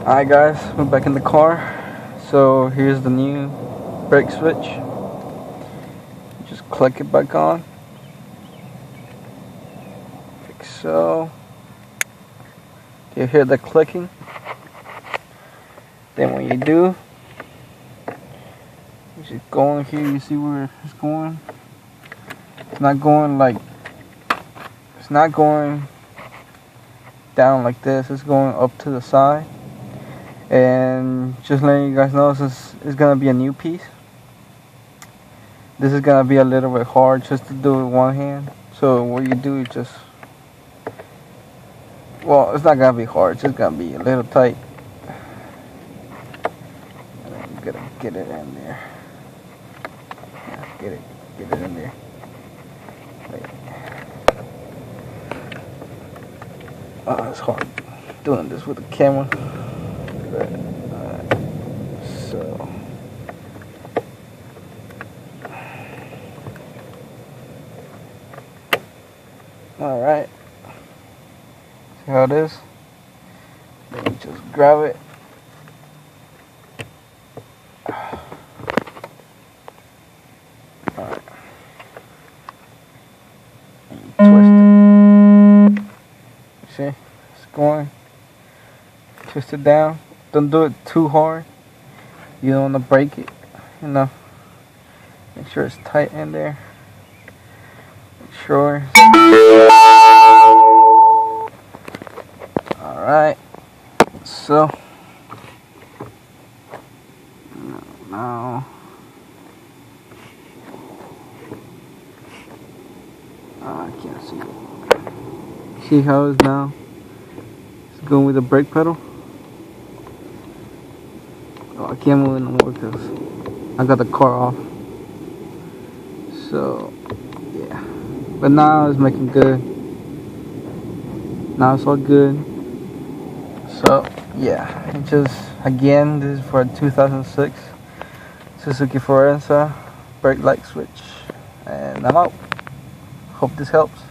Alright guys, we're back in the car. So here's the new brake switch. Just click it back on. Like so. Do you hear the clicking? Then when you do, you just go in here, you see where it's going? It's not going down like this, it's going up to the side. And just letting you guys know, this is gonna be a new piece. This is gonna be a little bit hard just to do with one hand. So what you do is just, well, it's not gonna be hard, it's just gonna be a little tight. And then you gotta get it in there. Yeah, get it in there. Oh, it's hard doing this with the camera. So alright, see how it is? Then you just grab it. Alright, and you twist it. See, it's going. Twist it down. Don't do it too hard. You don't want to break it. You know. Make sure it's tight in there. Make sure. Alright. So. Now. I can't see it. See how it's now? It's going with the brake pedal. Oh, I can't move it no more because I got the car off. So, yeah. But now it's making good. Now it's all good. So, yeah. It just, again, this is for a 2006 Suzuki Forenza brake light switch. And I'm out. Hope this helps.